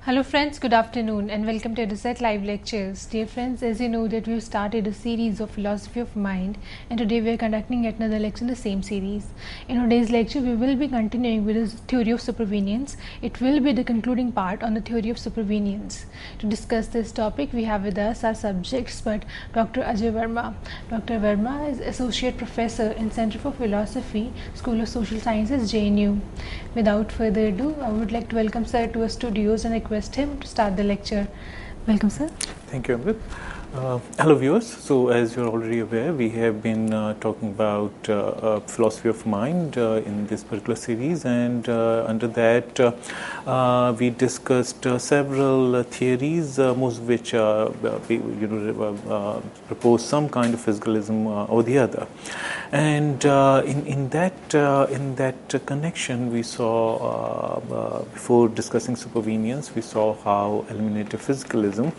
Hello friends, good afternoon and welcome to Reset Live Lectures. Dear friends, as you know that we've started a series of philosophy of mind and today we are conducting yet another lecture in the same series. In today's lecture we will be continuing with the theory of supervenience. It will be the concluding part on the theory of supervenience. To discuss this topic we have with us our subject expert Dr. Ajay Verma. Dr. Verma is Associate Professor in Center for Philosophy, School of Social Sciences, JNU. Without further ado, I would like to welcome sir to our studios and request him to start the lecture. Welcome, sir. Thank you, Amrit. Hello, viewers. So, as you're already aware, we have been talking about philosophy of mind in this particular series, and under that, we discussed several theories, most of which propose some kind of physicalism or the other. And in that connection, we saw before discussing supervenience, we saw how eliminative physicalism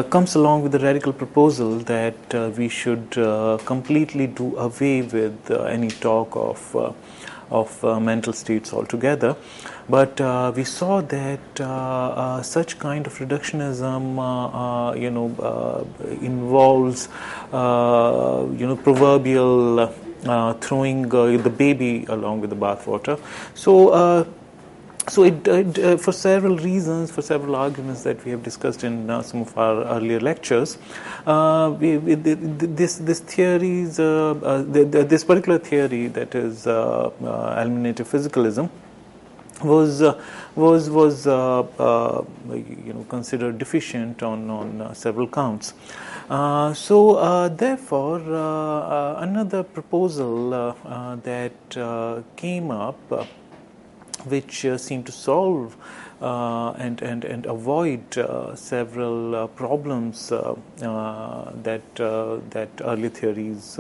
comes along with the radical proposal that we should completely do away with any talk of mental states altogether. But we saw that such kind of reductionism, involves, proverbial throwing the baby along with the bathwater. So it for several reasons, for several arguments that we have discussed in some of our earlier lectures, this theories, this particular theory, that is eliminative physicalism, was considered deficient on several counts. Therefore, another proposal that came up, which seem to solve and avoid several problems that early theories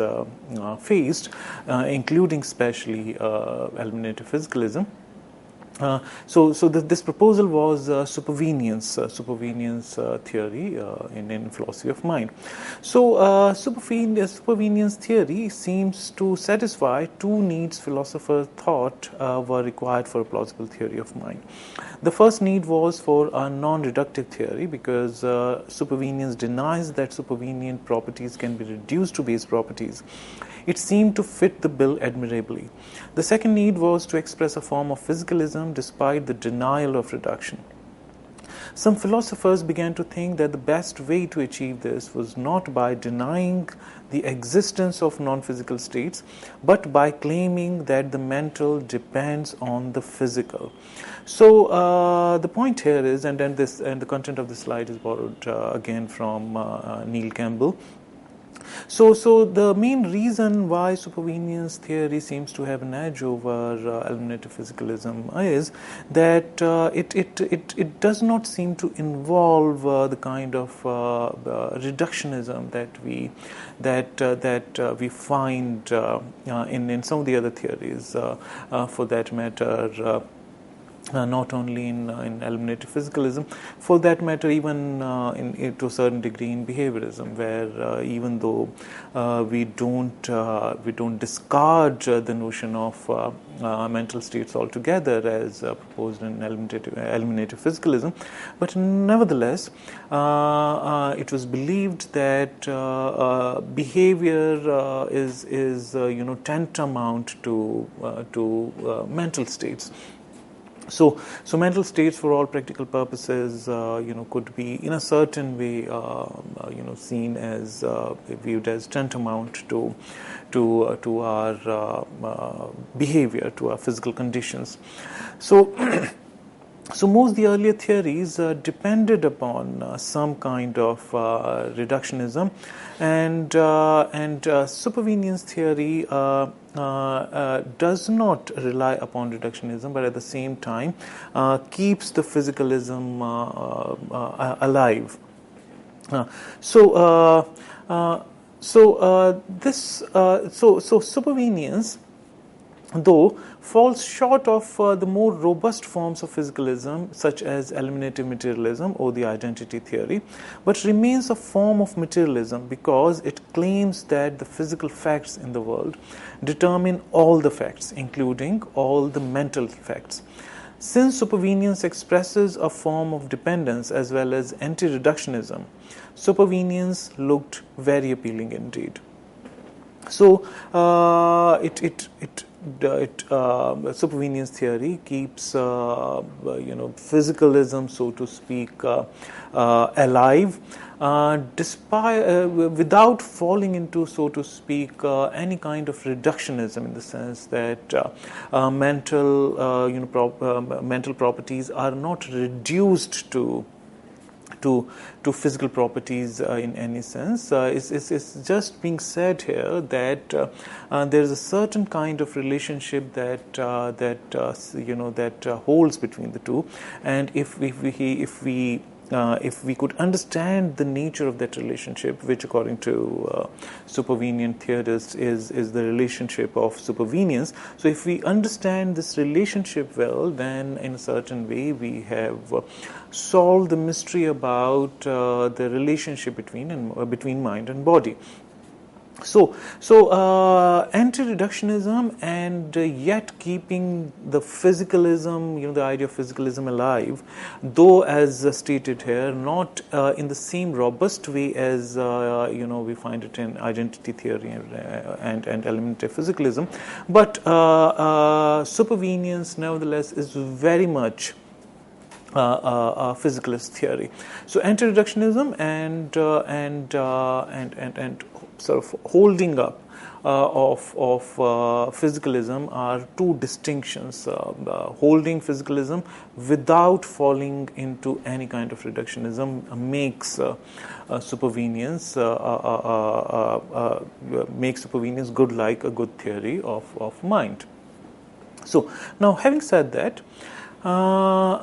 faced, including especially eliminative physicalism. This proposal was supervenience theory in philosophy of mind. Supervenience theory seems to satisfy two needs philosophers thought were required for a plausible theory of mind. The first need was for a non-reductive theory, because supervenience denies that supervenient properties can be reduced to base properties. It seemed to fit the bill admirably. The second need was to express a form of physicalism despite the denial of reduction. Some philosophers began to think that the best way to achieve this was not by denying the existence of non-physical states, but by claiming that the mental depends on the physical. So the point here is, and the content of this slide is borrowed again from Neil Campbell. So the main reason why supervenience theory seems to have an edge over eliminative physicalism is that it does not seem to involve the kind of reductionism that we find in some of the other theories, for that matter. Not only in eliminative physicalism, for that matter, even to a certain degree in behaviorism, where even though we don't discard the notion of mental states altogether as proposed in eliminative physicalism, but nevertheless, it was believed that behavior is tantamount to mental states. So mental states, for all practical purposes, could be in a certain way, seen as viewed as tantamount to our behavior, to our physical conditions. So most of the earlier theories depended upon some kind of reductionism, and supervenience theory does not rely upon reductionism, but at the same time keeps the physicalism alive. Supervenience, though, falls short of the more robust forms of physicalism, such as eliminative materialism or the identity theory, but remains a form of materialism because it claims that the physical facts in the world determine all the facts, including all the mental facts. Since supervenience expresses a form of dependence as well as anti-reductionism, supervenience looked very appealing indeed. So, supervenience theory keeps, physicalism, so to speak, alive, despite without falling into, so to speak, any kind of reductionism, in the sense that mental properties are not reduced to physical properties in any sense. It's just being said here that there is a certain kind of relationship that holds between the two, and if we could understand the nature of that relationship, which according to supervenient theorists is the relationship of supervenience. So if we understand this relationship well, then in a certain way we have solved the mystery about the relationship between mind and body. So anti-reductionism and yet keeping the physicalism, the idea of physicalism alive, though as stated here, not in the same robust way as we find it in identity theory and evaluative physicalism, but supervenience nevertheless is very much physicalist theory. So anti-reductionism and sort of holding up of physicalism are two distinctions. Holding physicalism without falling into any kind of reductionism makes supervenience good, like a good theory of mind. So now, having said that,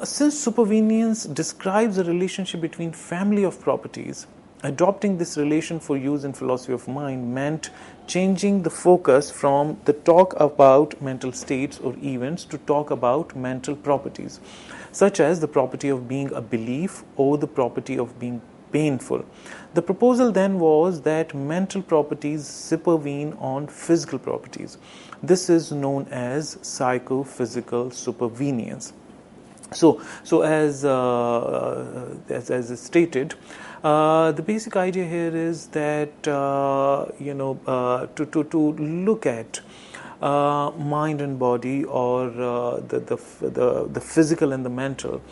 since supervenience describes a relationship between family of properties, adopting this relation for use in philosophy of mind meant changing the focus from the talk about mental states or events to talk about mental properties, such as the property of being a belief or the property of being painful. The proposal then was that mental properties supervene on physical properties. This is known as psychophysical supervenience. So as stated, the basic idea here is that to look at mind and body, or the physical and the mental,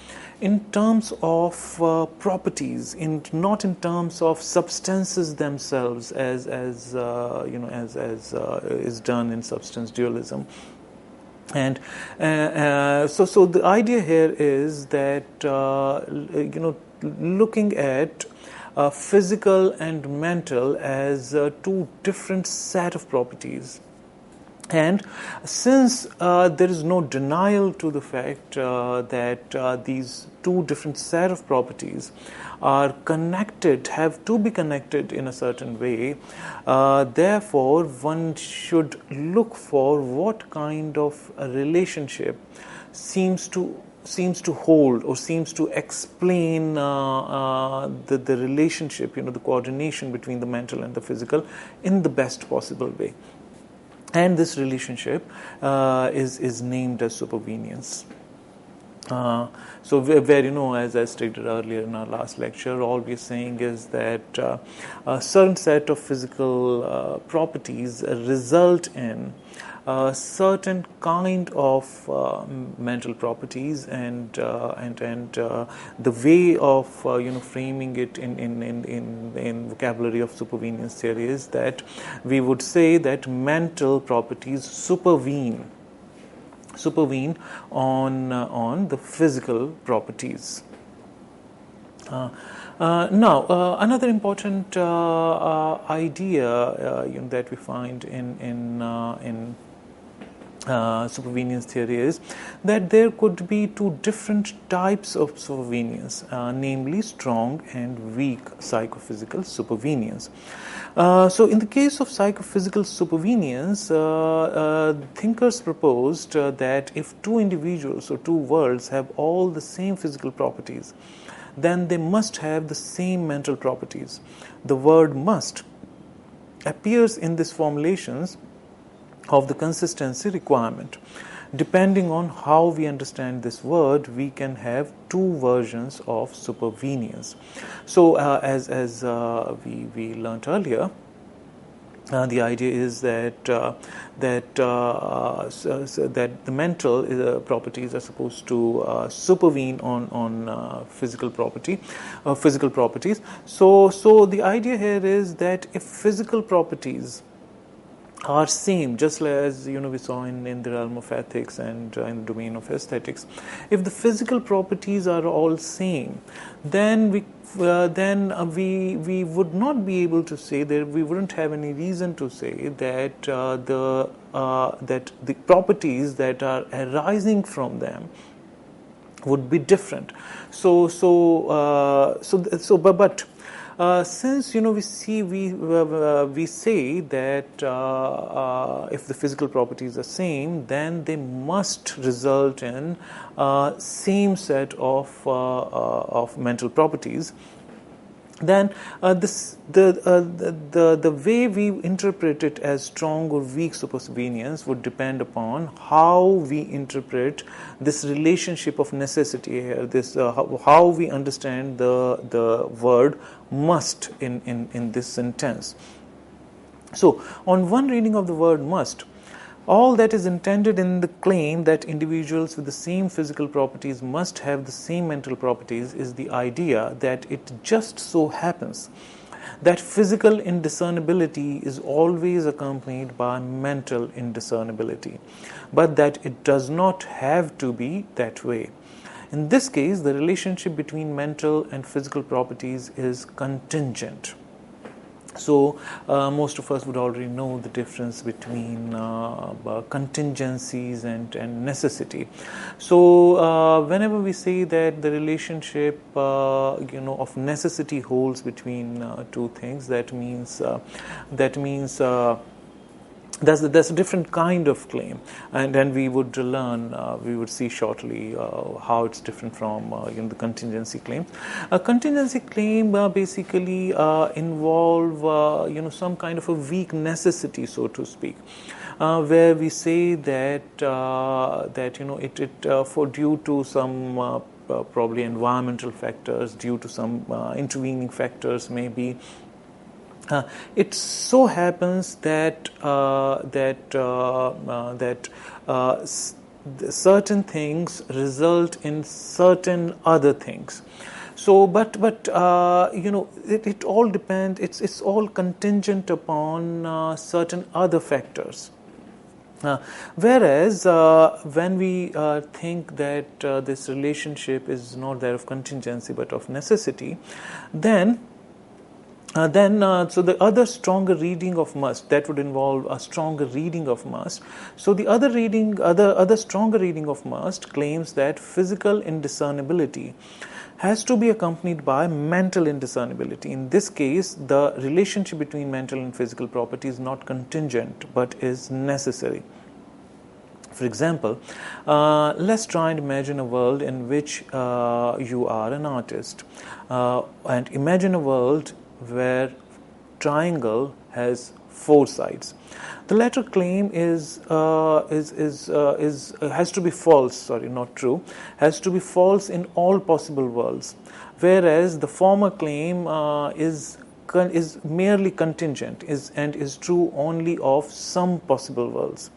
in terms of properties, not in terms of substances themselves, as is done in substance dualism. And so the idea here is that looking at physical and mental as two different set of properties. And since there is no denial to the fact that these two different set of properties are connected, have to be connected in a certain way, therefore one should look for what kind of a relationship seems to hold or seems to explain the relationship, the coordination between the mental and the physical in the best possible way. And this relationship is named as supervenience. So where, as I stated earlier in our last lecture, all we're saying is that a certain set of physical properties result in a certain kind of mental properties, and the way of framing it in vocabulary of supervenience theory is that we would say that mental properties supervene on the physical properties. Now, another important idea that we find in supervenience theory is that there could be two different types of supervenience, namely strong and weak psychophysical supervenience. So in the case of psychophysical supervenience, thinkers proposed that if two individuals or two worlds have all the same physical properties, then they must have the same mental properties. The word must appears in these formulations of the consistency requirement. depending on how we understand this word, we can have two versions of supervenience. So as we learnt earlier, the idea is that that the mental properties are supposed to supervene on physical properties. So the idea here is that if physical properties are same, just as we saw in the realm of ethics and in the domain of aesthetics, if the physical properties are all same, then we would not be able to say that, we wouldn't have any reason to say that that the properties that are arising from them would be different. But since we say that if the physical properties are same, then they must result in same set of mental properties. Then the way we interpret it as strong or weak supervenience would depend upon how we interpret this relationship of necessity here. This how we understand the word must in this sentence. So, on one reading of the word must, all that is intended in the claim that individuals with the same physical properties must have the same mental properties is the idea that it just so happens that physical indiscernibility is always accompanied by mental indiscernibility, but that it does not have to be that way. In this case, the relationship between mental and physical properties is contingent. So, most of us would already know the difference between contingencies and necessity. So, whenever we say that the relationship, of necessity holds between two things, that means that's a different kind of claim, and then we would learn, we would see shortly how it's different from the contingency claim. A contingency claim basically involve some kind of a weak necessity, so to speak, where we say that for due to some probably environmental factors, due to some intervening factors, maybe. It so happens that certain things result in certain other things. So, but it all depends. It's all contingent upon certain other factors. Whereas when we think that this relationship is not that of contingency but of necessity, then so the other stronger reading of must, that would involve a stronger reading of must. So the other stronger reading of must claims that physical indiscernibility has to be accompanied by mental indiscernibility. In this case, the relationship between mental and physical property is not contingent but is necessary. For example, let's try and imagine a world in which you are an artist, and imagine a world where triangle has four sides. The latter claim has to be false. Sorry, not true. Has to be false in all possible worlds, whereas the former claim is merely contingent, and is true only of some possible worlds.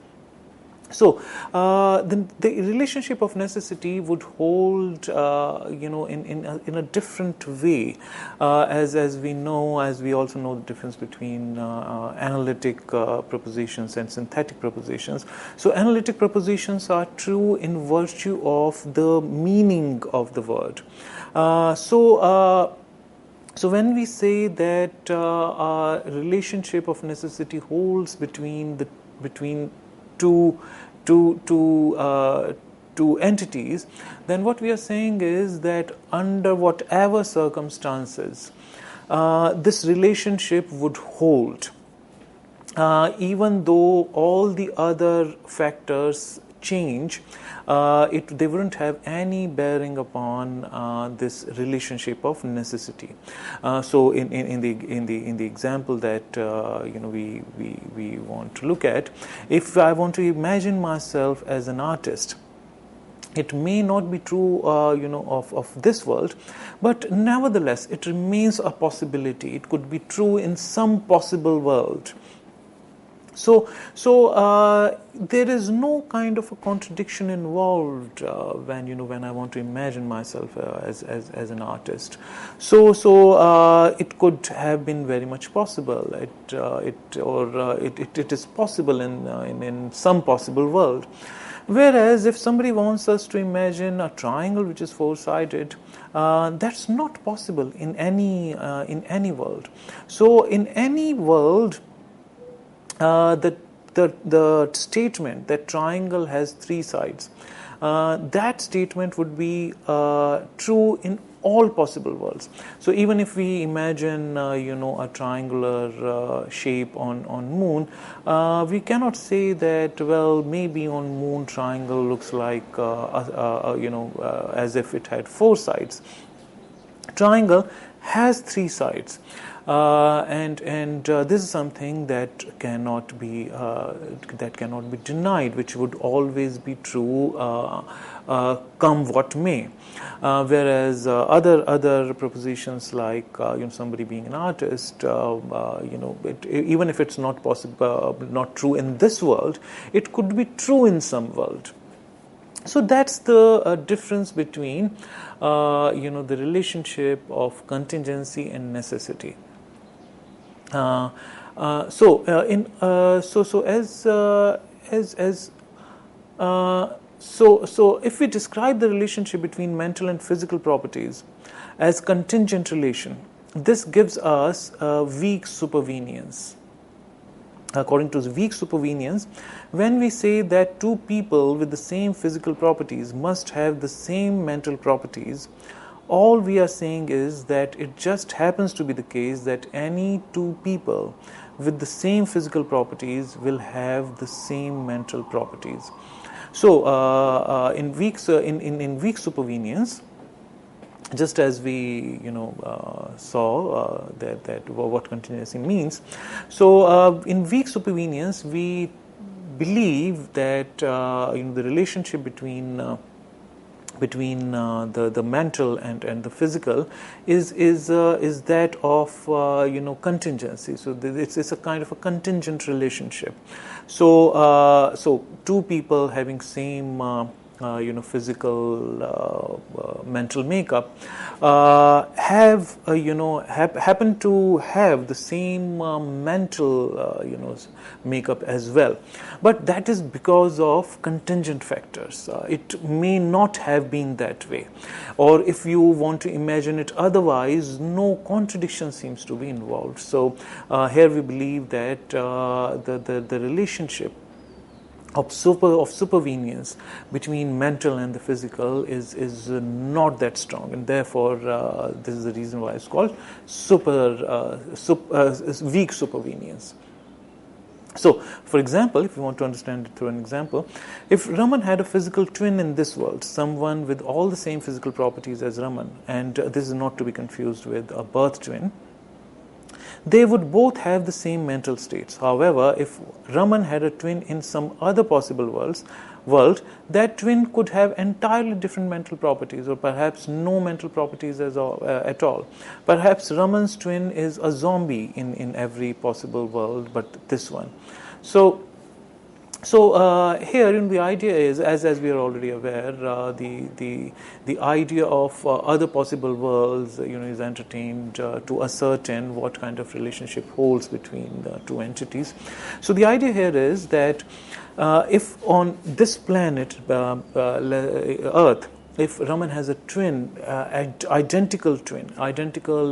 So, the relationship of necessity would hold, in a different way, as we also know the difference between analytic propositions and synthetic propositions. So, analytic propositions are true in virtue of the meaning of the word. So when we say that a relationship of necessity holds between two entities, then what we are saying is that under whatever circumstances this relationship would hold, even though all the other factors change, they wouldn't have any bearing upon this relationship of necessity. So in the example that we want to look at, if I want to imagine myself as an artist, it may not be true, of this world, but nevertheless, it remains a possibility. It could be true in some possible world. So there is no kind of a contradiction involved when I want to imagine myself as an artist. So it could have been very much possible. It is possible in some possible world. Whereas if somebody wants us to imagine a triangle which is four-sided, that's not possible in any world. So in any world, the statement that triangle has three sides, that statement would be true in all possible worlds. So even if we imagine a triangular shape on moon, we cannot say that, well, maybe on moon triangle looks like as if it had four sides. Triangle has three sides. And this is something that cannot be denied, which would always be true, come what may. Whereas other propositions like somebody being an artist, even if it's not possible, not true in this world, it could be true in some world. So that's the difference between the relationship of contingency and necessity. So if we describe the relationship between mental and physical properties as contingent relation, this gives us weak supervenience. According to the weak supervenience, when we say that two people with the same physical properties must have the same mental properties, all we are saying is that it just happens to be the case that any two people with the same physical properties will have the same mental properties. So in weak supervenience, just as we saw that what contingency means. So in weak supervenience, we believe that the relationship between the mental and the physical is that of contingency. So it's a kind of a contingent relationship. So two people having same physical mental makeup happen to have the same mental makeup as well, but that is because of contingent factors. It may not have been that way, or if you want to imagine it otherwise, no contradiction seems to be involved. So here we believe that the relationship of supervenience between mental and the physical is not that strong, and therefore this is the reason why it's called weak supervenience. So, for example, if you want to understand it through an example, if Raman had a physical twin in this world, someone with all the same physical properties as Raman, and this is not to be confused with a birth twin, they would both have the same mental states. However, if Raman had a twin in some other possible world, that twin could have entirely different mental properties, or perhaps no mental properties at all. Perhaps Raman's twin is a zombie in every possible world but this one. So here, the idea is, as we are already aware, the idea of other possible worlds, is entertained to ascertain what kind of relationship holds between the two entities. So the idea here is that if on this planet, Earth, if Raman has a twin, identical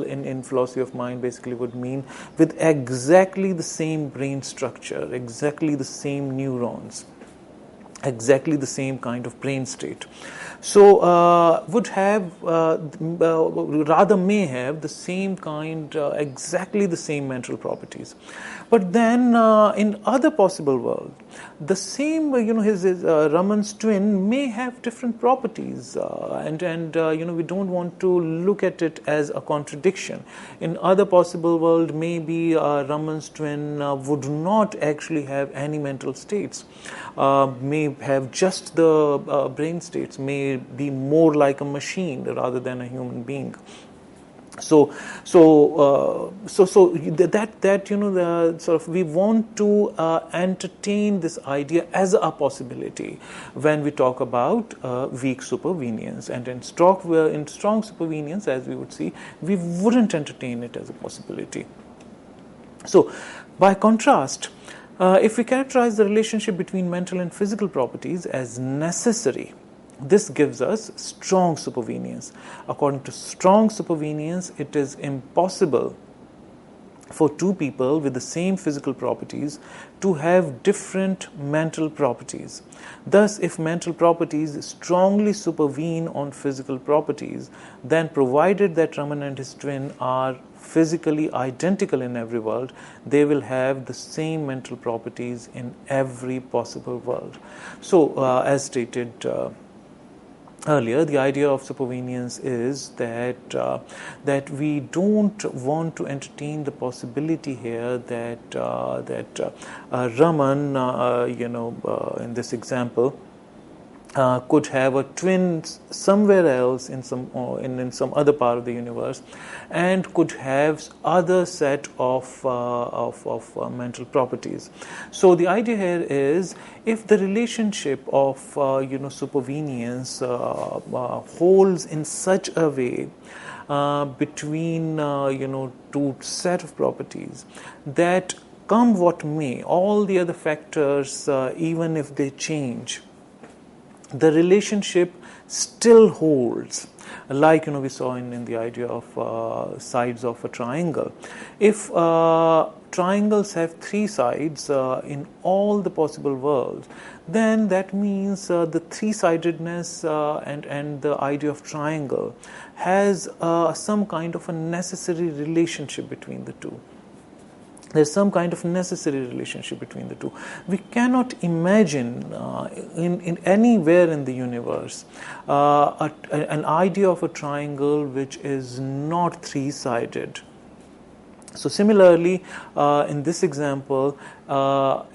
in philosophy of mind basically would mean with exactly the same brain structure, exactly the same neurons. exactly the same kind of brain state. So would have rather may have the same kind, exactly the same mental properties. But then in other possible world, the same his Raman's twin may have different properties, and we don't want to look at it as a contradiction. In other possible world, maybe Raman's twin would not actually have any mental states, may have just the brain states, may be more like a machine rather than a human being. So that the sort of we want to entertain this idea as a possibility when we talk about weak supervenience, and in strong supervenience, as we would see, we wouldn't entertain it as a possibility. So by contrast, if we characterize the relationship between mental and physical properties as necessary, this gives us strong supervenience. According to strong supervenience, it is impossible for two people with the same physical properties to have different mental properties. Thus, if mental properties strongly supervene on physical properties, then provided that Raman and his twin are physically identical in every world, they will have the same mental properties in every possible world. So, as stated earlier, the idea of supervenience is that we don't want to entertain the possibility here that Raman, in this example, could have a twin somewhere else in some other part of the universe, and could have other set of mental properties. So the idea here is, if the relationship of supervenience holds in such a way between two set of properties, that come what may, all the other factors, even if they change, the relationship still holds. Like we saw in the idea of sides of a triangle. If triangles have three sides in all the possible worlds, then that means the three-sidedness and the idea of triangle has some kind of a necessary relationship between the two. There's some kind of necessary relationship between the two. We cannot imagine in anywhere in the universe an idea of a triangle which is not three-sided. So similarly, in this example,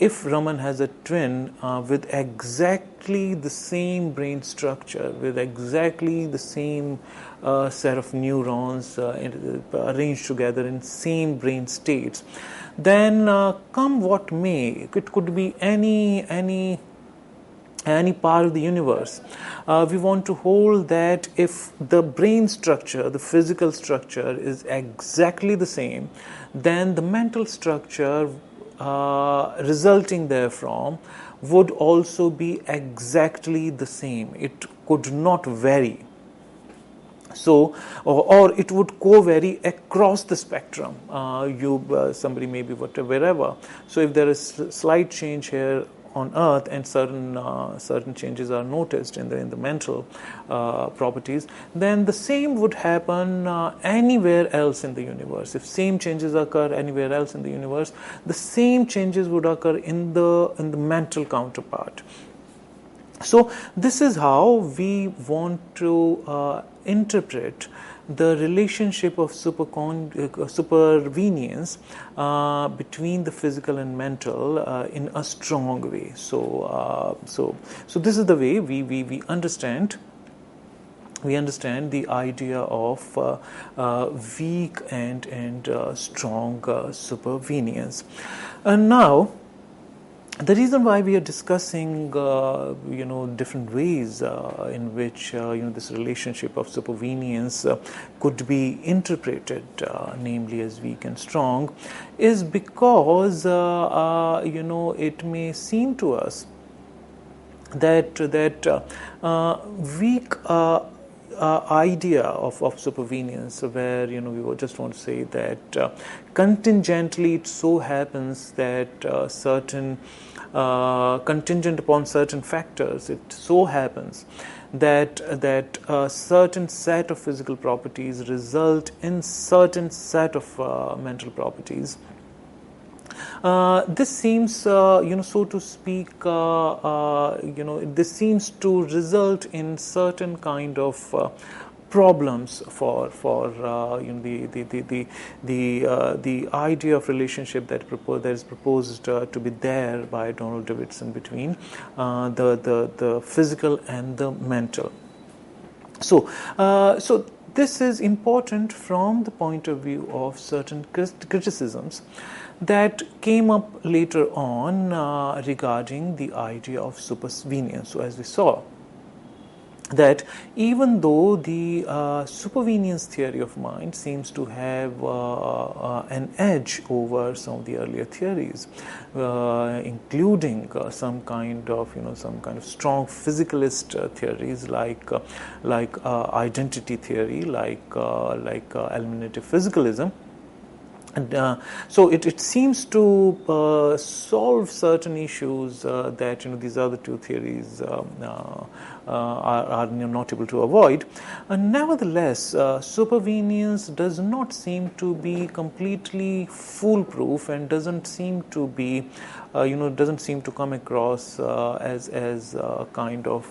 if Raman has a twin with exactly the same brain structure, with exactly the same set of neurons arranged together in same brain states, then come what may, it could be any part of the universe. We want to hold that if the brain structure, the physical structure is exactly the same, then the mental structure resulting therefrom would also be exactly the same. It could not vary. So, or it would co-vary across the spectrum. Somebody may be wherever. So, if there is slight change here on Earth, and certain changes are noticed in the mental properties, then the same would happen anywhere else in the universe. If same changes occur anywhere else in the universe, the same changes would occur in the mental counterpart. So this is how we want to interpret the relationship of supervenience between the physical and mental in a strong way. So this is the way we understand. We understand the idea of weak and strong supervenience. And now, the reason why we are discussing, different ways in which this relationship of supervenience could be interpreted, namely as weak and strong, is because it may seem to us that weak idea of supervenience, where we just want to say that contingently it so happens that certain contingent upon certain factors. It so happens that a certain set of physical properties result in certain set of mental properties. This seems, so to speak, this seems to result in certain kind of problems for the idea of relationship that is proposed to be there by Donald Davidson between the physical and the mental. So this is important from the point of view of certain criticisms that came up later on regarding the idea of supervenience. So as we saw, that even though the supervenience theory of mind seems to have an edge over some of the earlier theories, including some kind of strong physicalist theories like identity theory, like eliminative physicalism. And so it seems to solve certain issues that these other two theories are not able to avoid. Nevertheless, supervenience does not seem to be completely foolproof and doesn't seem to be, doesn't seem to come across as a kind of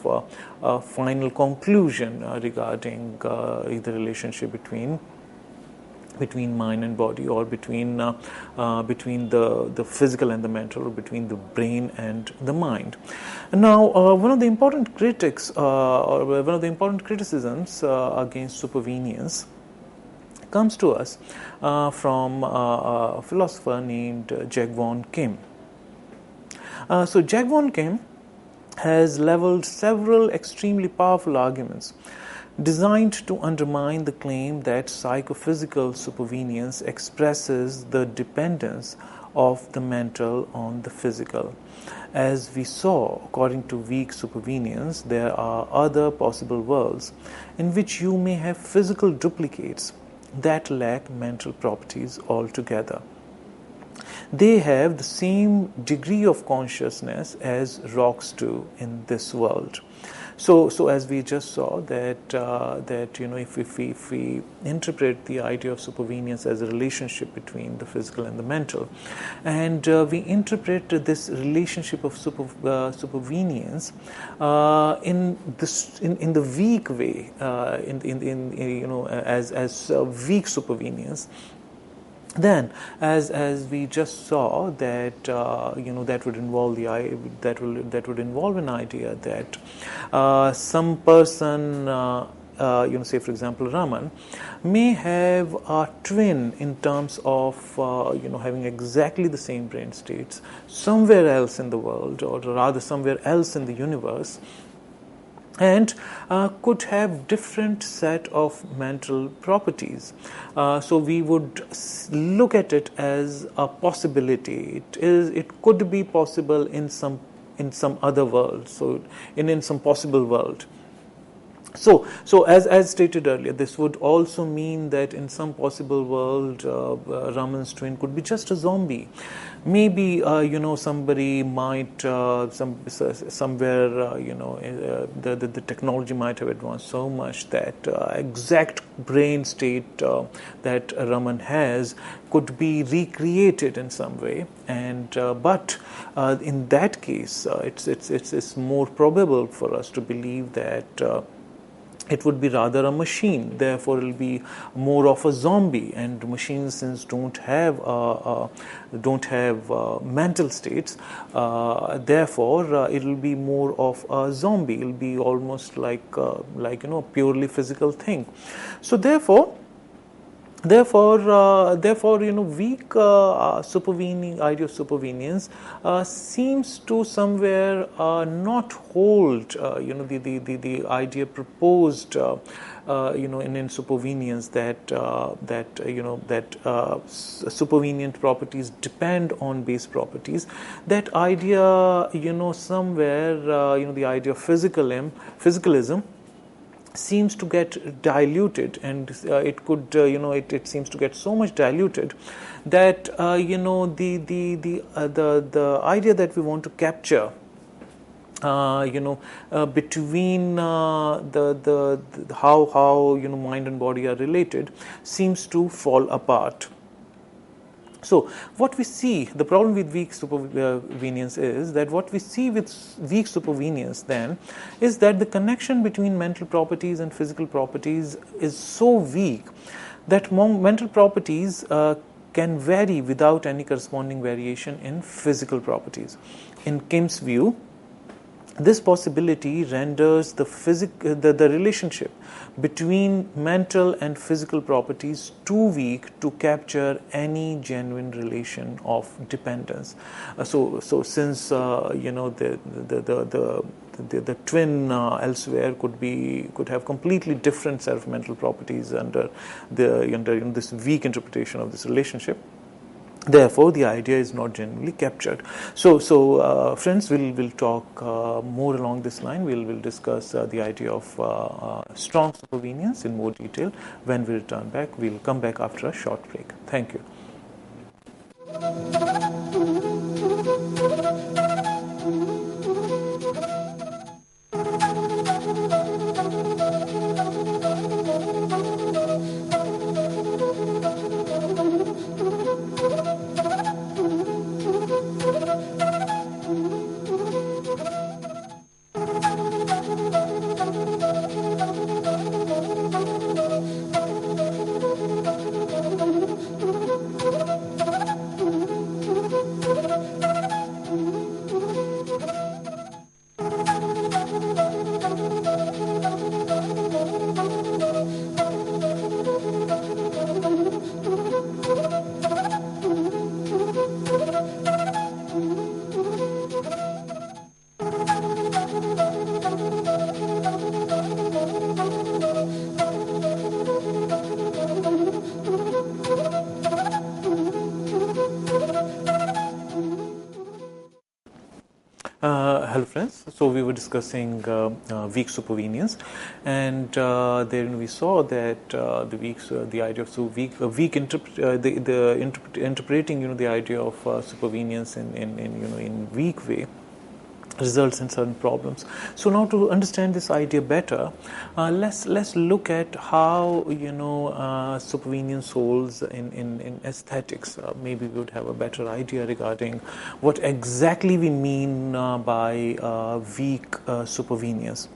final conclusion regarding the relationship between mind and body, or between the physical and the mental, or between the brain and the mind. Now, one of the important critics, or one of the important criticisms against supervenience comes to us from a philosopher named Jaegwon Kim. So Jaegwon Kim has leveled several extremely powerful arguments designed to undermine the claim that psychophysical supervenience expresses the dependence of the mental on the physical. As we saw, according to weak supervenience, there are other possible worlds in which you may have physical duplicates that lack mental properties altogether. They have the same degree of consciousness as rocks do in this world. So as we just saw that if we interpret the idea of supervenience as a relationship between the physical and the mental, and we interpret this relationship of supervenience in the weak way, as weak supervenience, then, as we just saw, that that would involve that would involve an idea that some person, say for example Raman, may have a twin in terms of having exactly the same brain states somewhere else in the world, or rather somewhere else in the universe, and could have different set of mental properties. So we would look at it as a possibility. It could be possible in some other world. So in some possible world. So as stated earlier, this would also mean that in some possible world, Raman's twin could be just a zombie. Maybe somebody might somewhere the technology might have advanced so much that exact brain state that Raman has could be recreated in some way, and but in that case, it's more probable for us to believe that it would be rather a machine. Therefore, it will be more of a zombie. And machines, since don't have mental states, therefore it will be more of a zombie. It will be almost like a purely physical thing. So therefore, weak supervening idea of supervenience seems to somewhere not hold the idea proposed in supervenience that supervenient properties depend on base properties. That idea somewhere the idea of physicalism seems to get diluted, and it could it seems to get so much diluted that the idea that we want to capture between the how mind and body are related seems to fall apart. So what we see, the problem with weak supervenience is that what we see with weak supervenience then is that the connection between mental properties and physical properties is so weak that mental properties can vary without any corresponding variation in physical properties. In Kim's view, this possibility renders the relationship between mental and physical properties too weak to capture any genuine relation of dependence. So since the twin elsewhere could have completely different set of mental properties under this weak interpretation of this relationship. Therefore, the idea is not genuinely captured. So friends, we'll talk more along this line. We'll discuss the idea of strong supervenience in more detail when we return back. We'll come back after a short break. Thank you. Hello friends, so we were discussing weak supervenience, and then we saw that the idea of interpreting the idea of supervenience in weak way results in certain problems. So now, to understand this idea better, let's look at how supervenience holds in aesthetics. Maybe we would have a better idea regarding what exactly we mean by weak supervenience.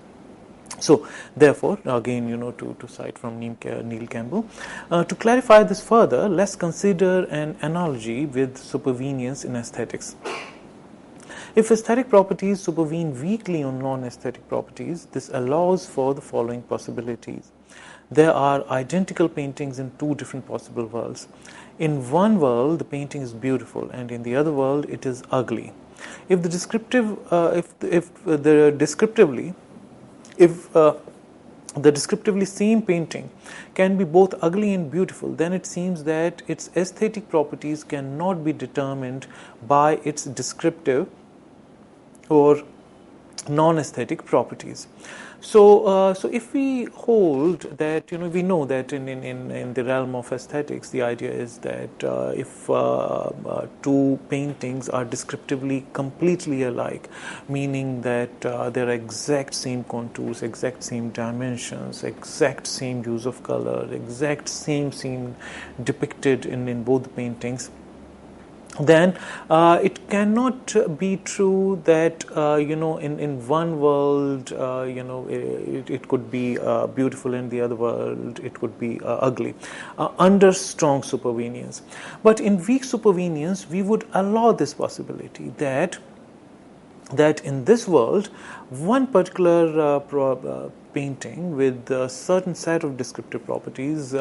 So, therefore, again, to cite from Neil Campbell, to clarify this further, let's consider an analogy with supervenience in aesthetics. If aesthetic properties supervene weakly on non-aesthetic properties, this allows for the following possibilities. There are identical paintings in two different possible worlds. In one world, the painting is beautiful, and in the other world, it is ugly. If the descriptively same painting can be both ugly and beautiful, then it seems that its aesthetic properties cannot be determined by its descriptive or non-aesthetic properties. So if we hold that, we know that in the realm of aesthetics, the idea is that if two paintings are descriptively completely alike, meaning that there are exact same contours, exact same dimensions, exact same use of color, exact same scene depicted in both the paintings, then it cannot be true that in one world it could be beautiful, in the other world it could be ugly under strong supervenience. But in weak supervenience, we would allow this possibility that in this world, one particular painting with a certain set of descriptive properties,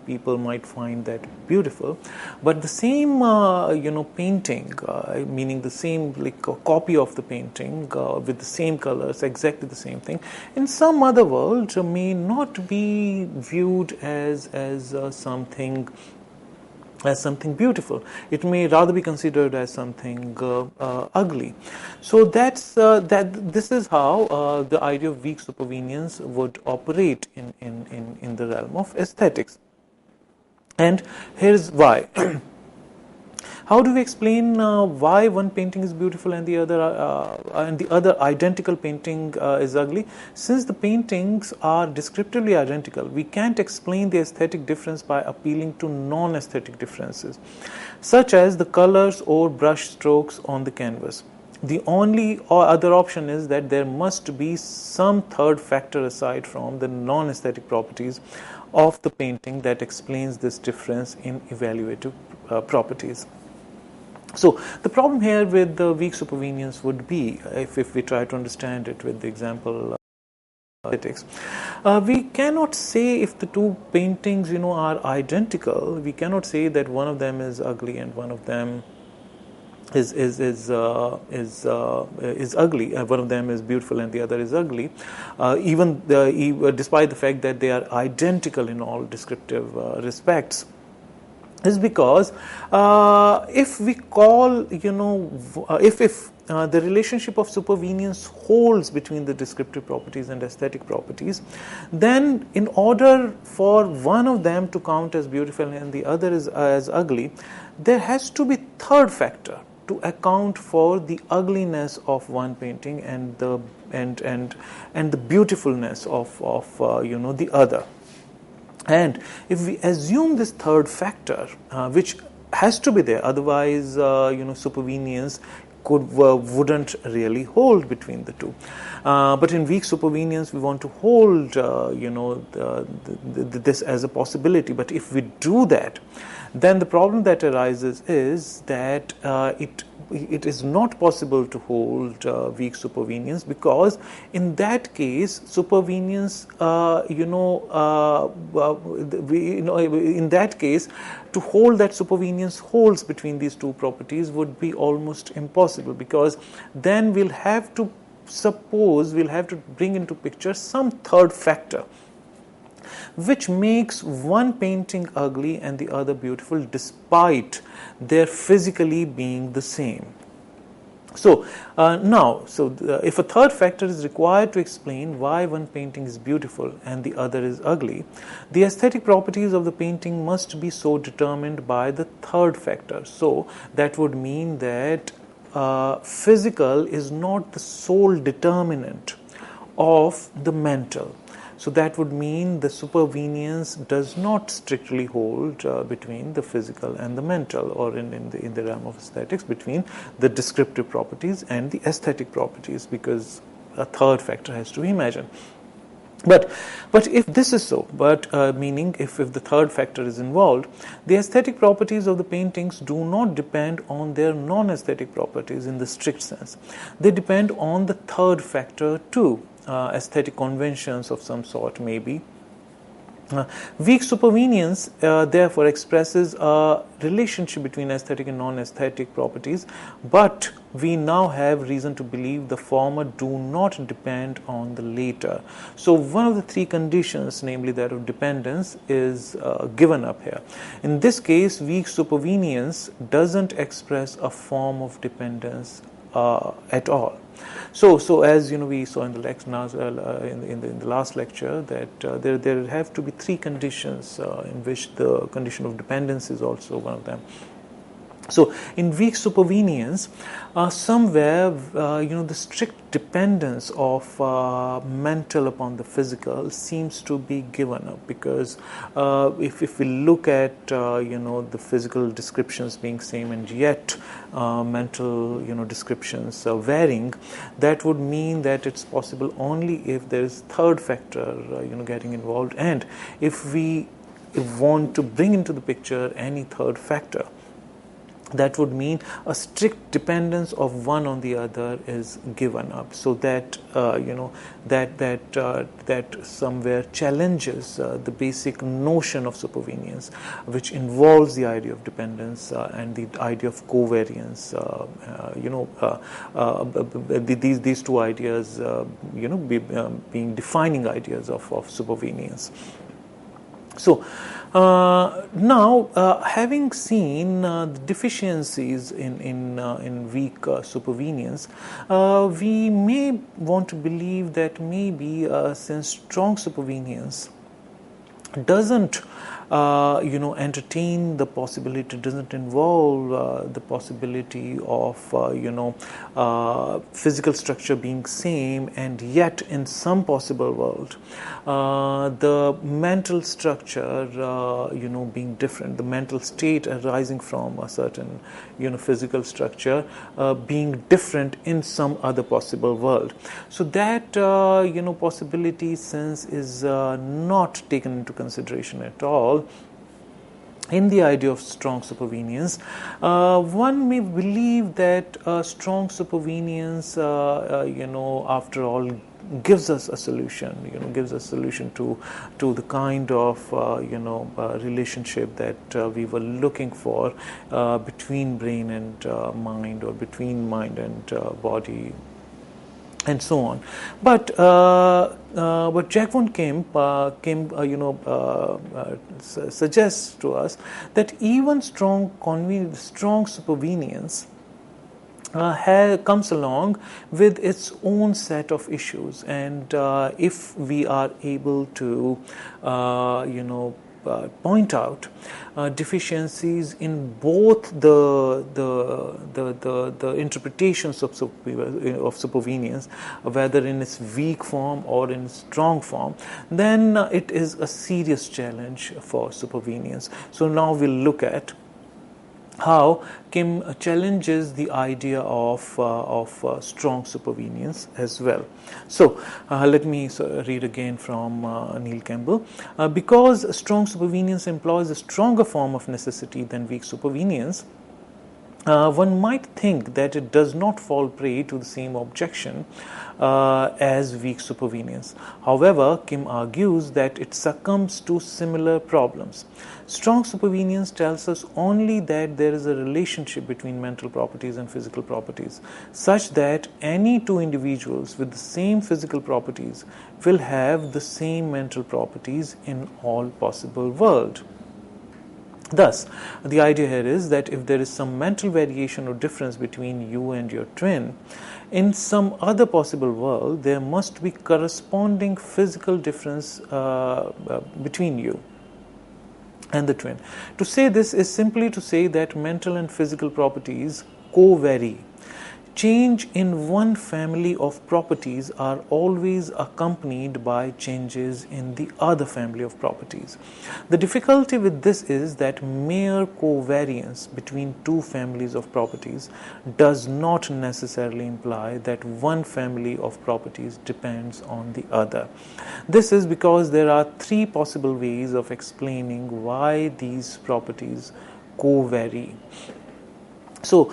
people might find that beautiful, but the same painting, meaning the same copy of the painting with the same colors, exactly the same thing, in some other world may not be viewed as something as something beautiful. It may rather be considered as something ugly. So this is how the idea of weak supervenience would operate in the realm of aesthetics. And here's why. How do we explain why one painting is beautiful and the other identical painting is ugly? Since the paintings are descriptively identical, we can't explain the aesthetic difference by appealing to non-aesthetic differences, such as the colors or brush strokes on the canvas. The only other option is that there must be some third factor aside from the non-aesthetic properties of the painting that explains this difference in evaluative properties. So the problem here with the weak supervenience would be, if we try to understand it with the example aesthetics, we cannot say if the two paintings are identical. We cannot say that one of them is ugly and one of them is ugly. One of them is beautiful and the other is ugly, even despite the fact that they are identical in all descriptive respects. Is because if we call, if the relationship of supervenience holds between the descriptive properties and aesthetic properties, then in order for one of them to count as beautiful and the other is as ugly, there has to be third factor to account for the ugliness of one painting and the beautifulness of the other. And if we assume this third factor, which has to be there, otherwise, supervenience wouldn't really hold between the two. But in weak supervenience, we want to hold, this as a possibility. But if we do that, then the problem that arises is that it is not possible to hold weak supervenience, because in that case supervenience in that case to hold that supervenience holds between these two properties would be almost impossible, because then we'll have to bring into picture some third factor which makes one painting ugly and the other beautiful despite their physically being the same. So if a third factor is required to explain why one painting is beautiful and the other is ugly, the aesthetic properties of the painting must be so determined by the third factor. So that would mean that physical is not the sole determinant of the mental. So that would mean the supervenience does not strictly hold between the physical and the mental, or in the realm of aesthetics, between the descriptive properties and the aesthetic properties, because a third factor has to be imagined. But if this is so, meaning if the third factor is involved, the aesthetic properties of the paintings do not depend on their non-aesthetic properties in the strict sense. They depend on the third factor too. Aesthetic conventions of some sort, maybe. Weak supervenience therefore expresses a relationship between aesthetic and non-aesthetic properties, but we now have reason to believe the former do not depend on the later. So one of the three conditions, namely that of dependence, is given up here. In this case, weak supervenience doesn't express a form of dependence at all. So as we saw in the in the last lecture, that there have to be three conditions in which the condition of dependence is also one of them. So in weak supervenience, somewhere the strict dependence of mental upon the physical seems to be given up, because if we look at the physical descriptions being same and yet mental descriptions varying, that would mean that it's possible only if there is third factor getting involved, and if we want to bring into the picture any third factor, that would mean a strict dependence of one on the other is given up. So that that somewhere challenges the basic notion of supervenience, which involves the idea of dependence and the idea of covariance. These two ideas, being defining ideas of supervenience. So now, having seen the deficiencies in weak supervenience, we may want to believe that maybe since strong supervenience doesn't entertain the possibility, doesn't involve the possibility of physical structure being same, and yet in some possible world the mental structure being different, the mental state arising from a certain physical structure being different in some other possible world. So that possibility, since is not taken into consideration at all in the idea of strong supervenience, one may believe that strong supervenience after all gives us a solution, to the kind of relationship that we were looking for between brain and mind, or between mind and body, and so on. But Jaegwon Kim suggests to us that even strong supervenience comes along with its own set of issues, and if we are able to point out deficiencies in both the interpretations of supervenience, whether in its weak form or in its strong form, then it is a serious challenge for supervenience. So now we'll look at how Kim challenges the idea of strong supervenience as well. So let me read again from Neil Campbell. Because strong supervenience employs a stronger form of necessity than weak supervenience, one might think that it does not fall prey to the same objection as weak supervenience. However, Kim argues that it succumbs to similar problems. Strong supervenience tells us only that there is a relationship between mental properties and physical properties, such that any two individuals with the same physical properties will have the same mental properties in all possible world. Thus, the idea here is that if there is some mental variation or difference between you and your twin, in some other possible world, there must be corresponding physical difference between you and the twin. To say this is simply to say that mental and physical properties covary. Change in one family of properties are always accompanied by changes in the other family of properties. The difficulty with this is that mere covariance between two families of properties does not necessarily imply that one family of properties depends on the other. This is because there are three possible ways of explaining why these properties covary. So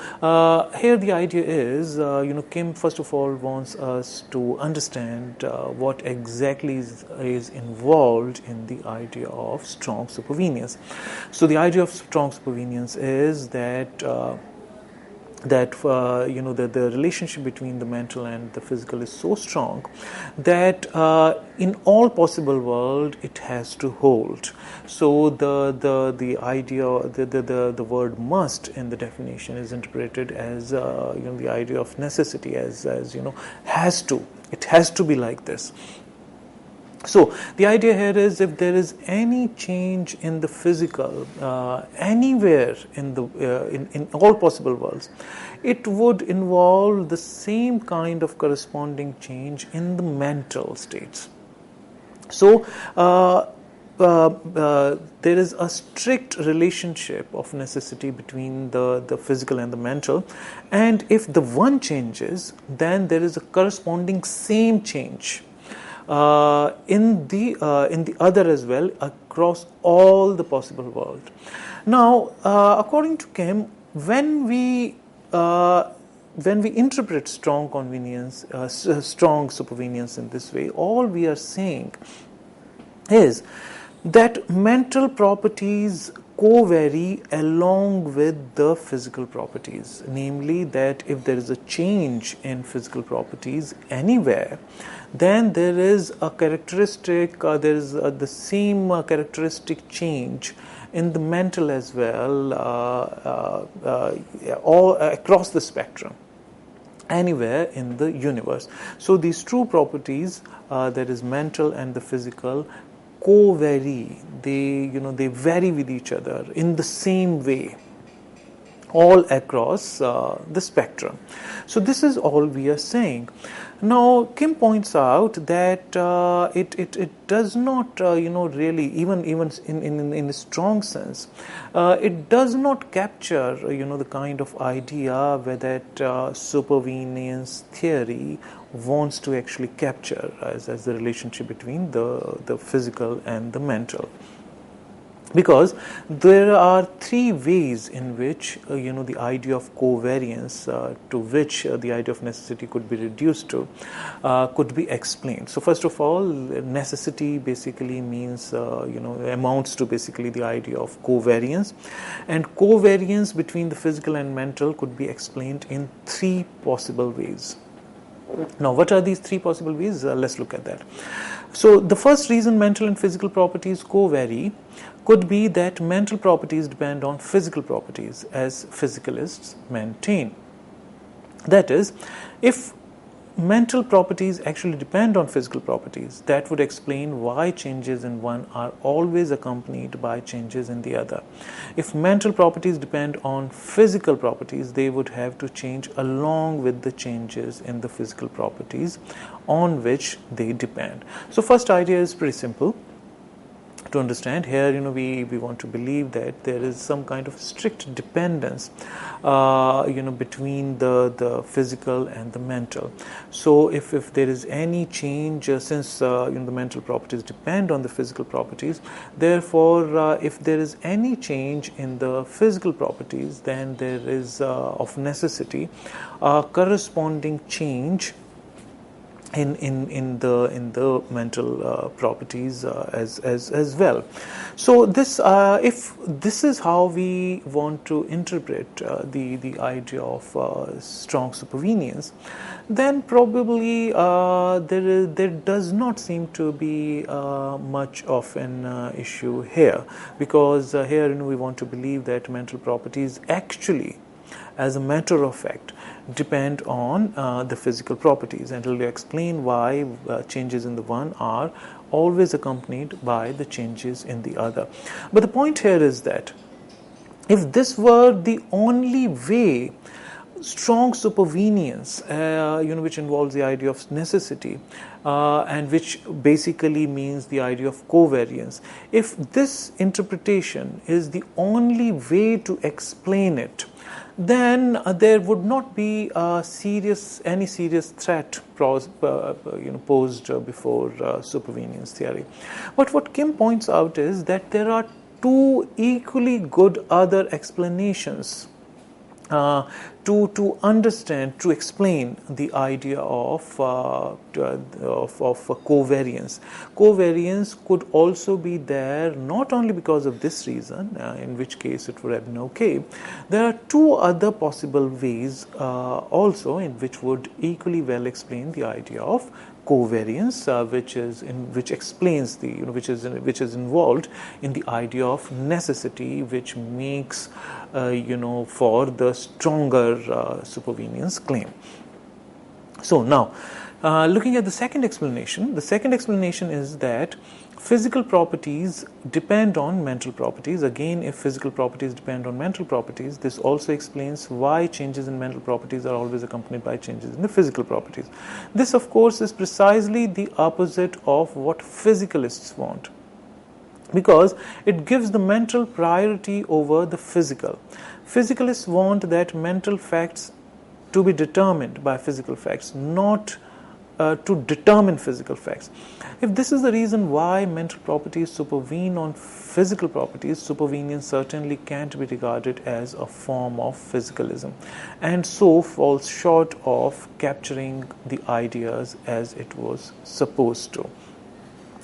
here the idea is, Kim first of all wants us to understand what exactly is involved in the idea of strong supervenience. So the idea of strong supervenience is that the relationship between the mental and the physical is so strong that in all possible world it has to hold. So the idea, the word must in the definition is interpreted as the idea of necessity, as has to. It has to be like this. So the idea here is, if there is any change in the physical anywhere in the in all possible worlds, it would involve the same kind of corresponding change in the mental states. So there is a strict relationship of necessity between the physical and the mental, and if the one changes, then there is a corresponding same change in the other as well, across all the possible world. Now, according to Kim, when we interpret strong supervenience in this way, all we are saying is that mental properties co-vary along with the physical properties, namely that if there is a change in physical properties anywhere, then there is a characteristic, there is the same characteristic change in the mental as well, all across the spectrum, anywhere in the universe. So these true properties, that is mental and the physical, co-vary. They vary with each other in the same way all across the spectrum. So this is all we are saying. Now Kim points out that it does not really, even in a strong sense, it does not capture the kind of idea where that supervenience theory wants to actually capture as the relationship between the physical and the mental. Because there are three ways in which the idea of covariance, to which the idea of necessity could be reduced to, could be explained. So first of all, necessity basically means amounts to basically the idea of covariance, and covariance between the physical and mental could be explained in three possible ways. Now, what are these three possible ways? Let's look at that. So the first reason mental and physical properties co-vary could be that mental properties depend on physical properties, as physicalists maintain. That is, if mental properties actually depend on physical properties, that would explain why changes in one are always accompanied by changes in the other. If mental properties depend on physical properties, they would have to change along with the changes in the physical properties on which they depend. So first idea is pretty simple to understand. Here, we want to believe that there is some kind of strict dependence, between the physical and the mental. So if there is any change, since the mental properties depend on the physical properties, therefore, if there is any change in the physical properties, then there is of necessity a corresponding change in the mental properties as well. So this, if this is how we want to interpret the idea of strong supervenience, then probably there does not seem to be much of an issue here, because here we want to believe that mental properties actually, as a matter of fact, depend on the physical properties, and will explain why changes in the one are always accompanied by the changes in the other. But the point here is that if this were the only way strong supervenience, which involves the idea of necessity, and which basically means the idea of covariance, if this interpretation is the only way to explain it, then there would not be any serious threat posed before supervenience theory. But what Kim points out is that there are two equally good other explanations to understand, to explain the idea of covariance. Covariance could also be there not only because of this reason, in which case it would have been okay. There are two other possible ways also in which would equally well explain the idea of covariance, which explains which is involved in the idea of necessity, which makes for the stronger supervenience claim. So now, looking at the second explanation is that physical properties depend on mental properties. Again, if physical properties depend on mental properties, this also explains why changes in mental properties are always accompanied by changes in the physical properties. This, of course, is precisely the opposite of what physicalists want, because it gives the mental priority over the physical. Physicalists want that mental facts to be determined by physical facts, not to determine physical facts. If this is the reason why mental properties supervene on physical properties, supervenience certainly can't be regarded as a form of physicalism, and so falls short of capturing the ideas as it was supposed to.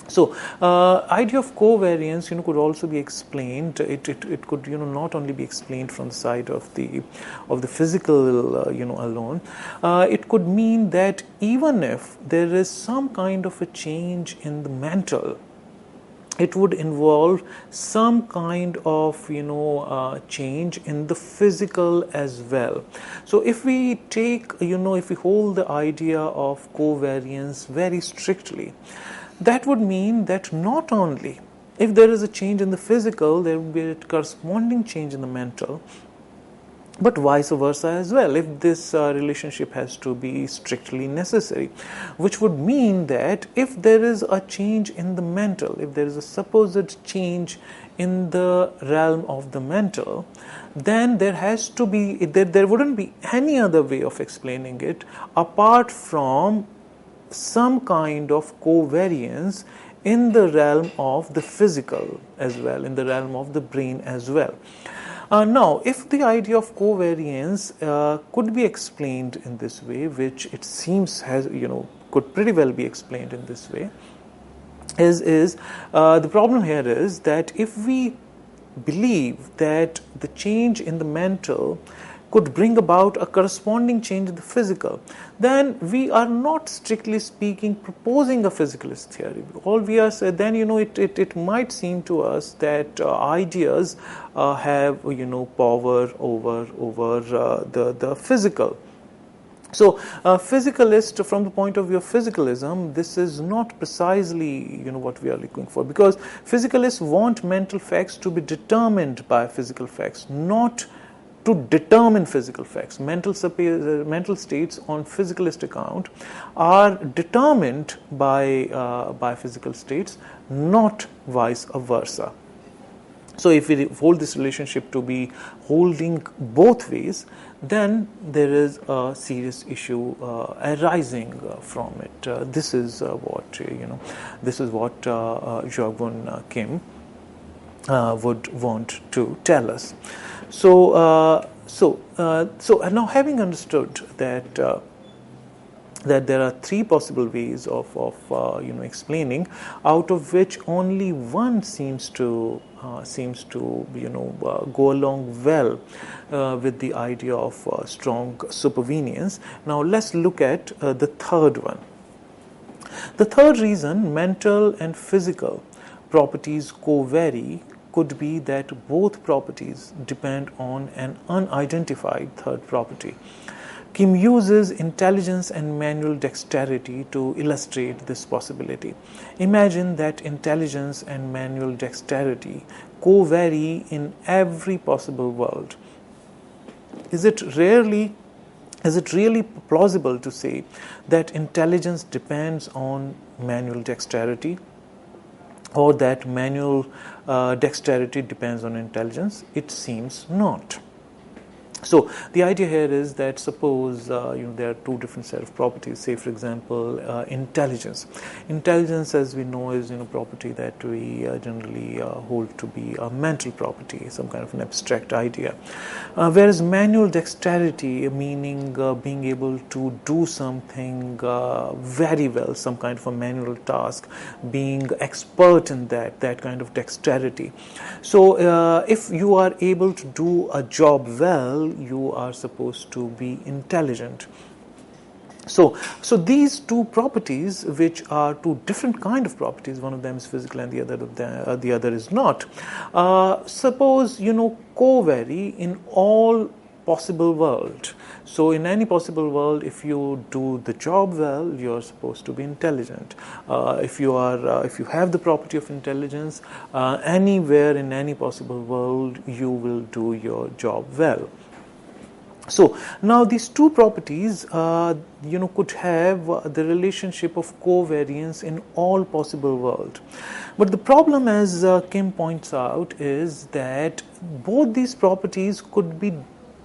So, idea of covariance, could also be explained. It could, not only be explained from the side of the physical, alone. It could mean that even if there is some kind of a change in the mental, it would involve some kind of change in the physical as well. So if we take, if we hold the idea of covariance very strictly, that would mean that not only if there is a change in the physical, there will be a corresponding change in the mental, but vice versa as well, if this relationship has to be strictly necessary, which would mean that if there is a change in the mental, if there is a supposed change in the realm of the mental, then there has to be, there wouldn't be any other way of explaining it apart from some kind of covariance in the realm of the physical as well, in the realm of the brain as well. Now, if the idea of covariance could be explained in this way, which it seems could pretty well be explained in this way, is the problem here is that if we believe that the change in the mental could bring about a corresponding change in the physical, then we are not strictly speaking proposing a physicalist theory. All we are saying, then it might seem to us that ideas have power over the physical. So, physicalist, from the point of view of physicalism, this is not precisely what we are looking for, because physicalists want mental facts to be determined by physical facts, not to determine physical facts. Mental states on physicalist account are determined by physical states, not vice versa. So if we hold this relationship to be holding both ways, then there is a serious issue arising from it. This is what Jaegwon Kim would want to tell us. So now, having understood that there are three possible ways of explaining, out of which only one seems to go along well with the idea of strong supervenience. Now let's look at the third one. The third reason mental and physical properties co-vary could be that both properties depend on an unidentified third property. Kim uses intelligence and manual dexterity to illustrate this possibility. Imagine that intelligence and manual dexterity co-vary in every possible world. Is it really plausible to say that intelligence depends on manual dexterity, or that manual dexterity depends on intelligence? It seems not. So the idea here is that suppose there are two different set of properties. Say, for example, intelligence. Intelligence, as we know, is property that we generally hold to be a mental property, some kind of an abstract idea. Whereas manual dexterity, meaning being able to do something very well, some kind of a manual task, being expert in that kind of dexterity. So if you are able to do a job well, you are supposed to be intelligent. So these two properties, which are two different kind of properties, one of them is physical and the other is not, suppose co-vary in all possible world. So in any possible world, if you do the job well, you're supposed to be intelligent. If you have the property of intelligence, anywhere in any possible world, you will do your job well. So now these two properties could have the relationship of covariance in all possible world. But the problem, as Kim points out, is that both these properties could be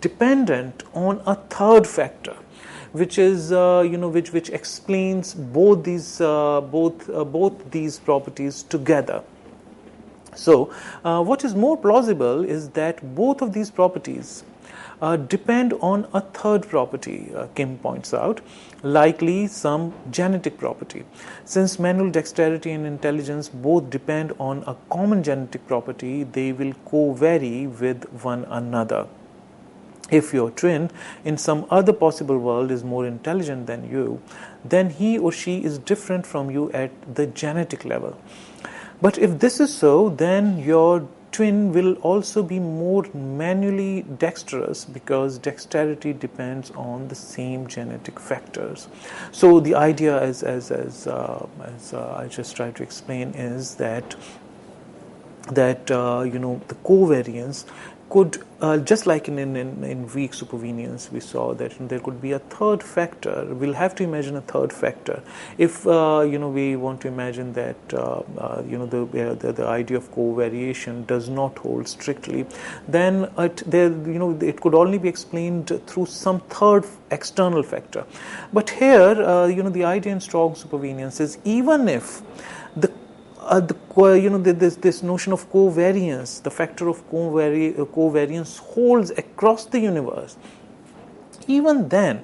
dependent on a third factor, which is which explains both these properties together. So what is more plausible is that both of these properties depend on a third property, Kim points out, likely some genetic property. Since manual dexterity and intelligence both depend on a common genetic property, they will co-vary with one another. If your twin in some other possible world is more intelligent than you, then he or she is different from you at the genetic level. But if this is so, then your twin will also be more manually dexterous because dexterity depends on the same genetic factors. So the idea, as I just tried to explain, is that the covariance could, just like in weak supervenience, we saw that there could be a third factor. We'll have to imagine a third factor. If we want to imagine that the idea of covariation does not hold strictly, then it could only be explained through some third external factor. But here, the idea in strong supervenience is even if this notion of covariance, the factor of covariance holds across the universe, even then,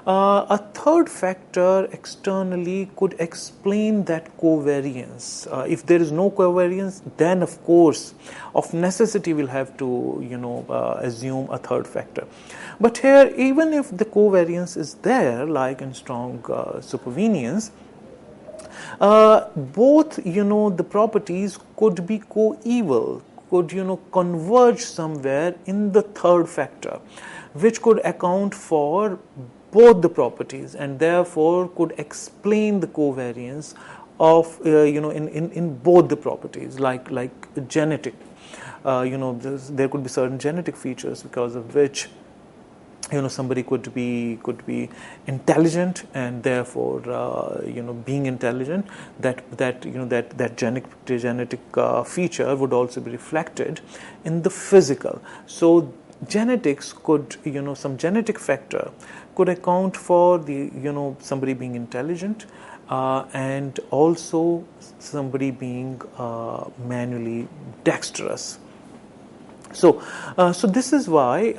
a third factor externally could explain that covariance. If there is no covariance, then of course, of necessity, we'll have to assume a third factor. But here, even if the covariance is there, like in strong supervenience, both the properties could be coeval, could converge somewhere in the third factor, which could account for both the properties and therefore could explain the covariance of in both the properties, like genetic. There could be certain genetic features because of which somebody could be intelligent, and therefore being intelligent, that genetic feature would also be reflected in the physical. So genetics could, some genetic factor could account for the somebody being intelligent, and also somebody being manually dexterous. So this is why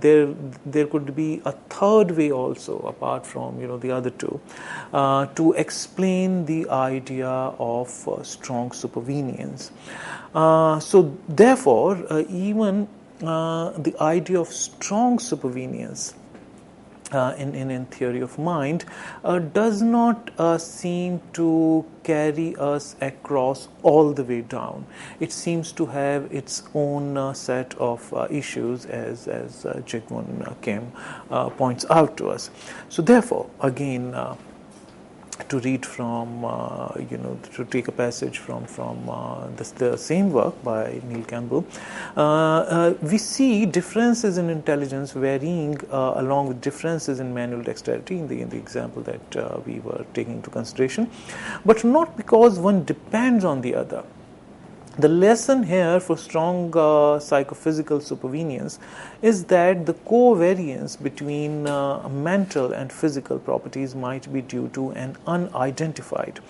there could be a third way also, apart from the other two, to explain the idea of strong supervenience. So therefore, even the idea of strong supervenience in theory of mind does not seem to carry us across all the way down. It seems to have its own set of issues, as Jaegwon Kim points out to us. So therefore, again, to read from, to take a passage from the same work by Neil Campbell, we see differences in intelligence varying along with differences in manual dexterity in the example that we were taking into consideration, but not because one depends on the other. The lesson here for strong psychophysical supervenience is that the covariance between mental and physical properties might be due to an unidentified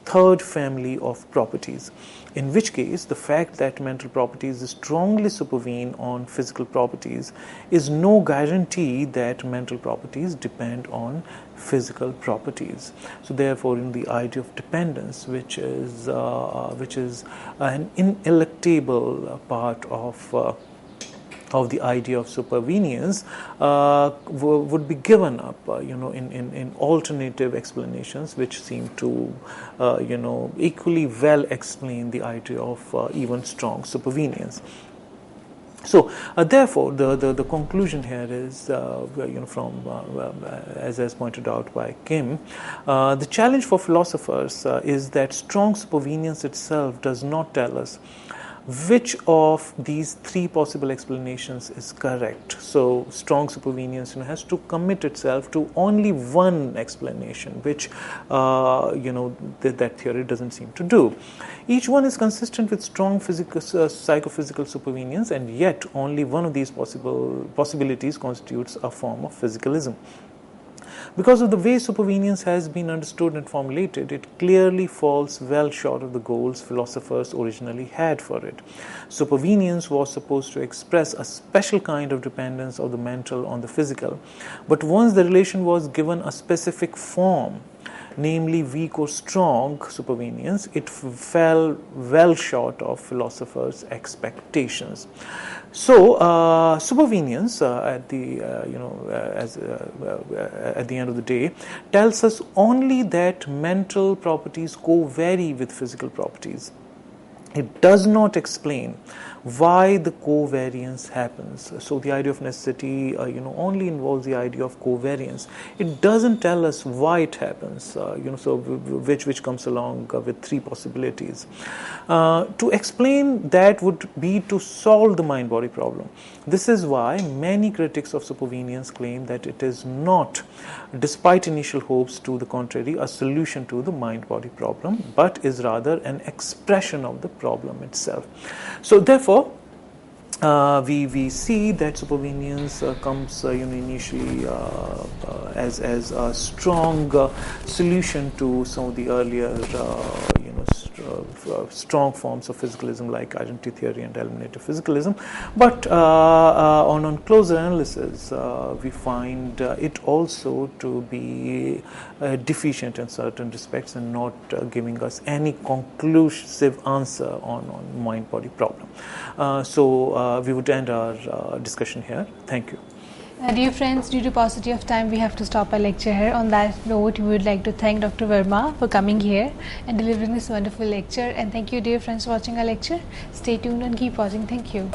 third family of properties, in which case the fact that mental properties strongly supervene on physical properties is no guarantee that mental properties depend on physical properties. So therefore, in the idea of dependence, which is an ineluctable part of the idea of supervenience, would be given up, in alternative explanations, which seem to, equally well explain the idea of even strong supervenience. So, therefore, the conclusion here is, from as pointed out by Kim, the challenge for philosophers is that strong supervenience itself does not tell us which of these three possible explanations is correct. So strong supervenience has to commit itself to only one explanation, which that theory doesn't seem to do. Each one is consistent with strong psychophysical supervenience, and yet only one of these possibilities constitutes a form of physicalism. Because of the way supervenience has been understood and formulated, it clearly falls well short of the goals philosophers originally had for it. Supervenience was supposed to express a special kind of dependence of the mental on the physical, but once the relation was given a specific form, namely weak or strong supervenience, it fell well short of philosophers' expectations. So, supervenience at the at the end of the day tells us only that mental properties co-vary with physical properties. It does not explain why the covariance happens. So the idea of necessity, only involves the idea of covariance. It doesn't tell us why it happens. So which comes along with three possibilities. To explain that would be to solve the mind-body problem. This is why many critics of supervenience claim that it is not, despite initial hopes to the contrary, a solution to the mind-body problem, but is rather an expression of the problem itself. So therefore, we see that supervenience comes initially as a strong solution to some of the earlier strong forms of physicalism like identity theory and eliminative physicalism, but on closer analysis we find it also to be deficient in certain respects and not giving us any conclusive answer on mind-body problem. So we would end our discussion here. Thank you. Dear friends, due to paucity of time, we have to stop our lecture here. On that note, we would like to thank Dr. Verma for coming here and delivering this wonderful lecture. And thank you, dear friends, for watching our lecture. Stay tuned and keep watching. Thank you.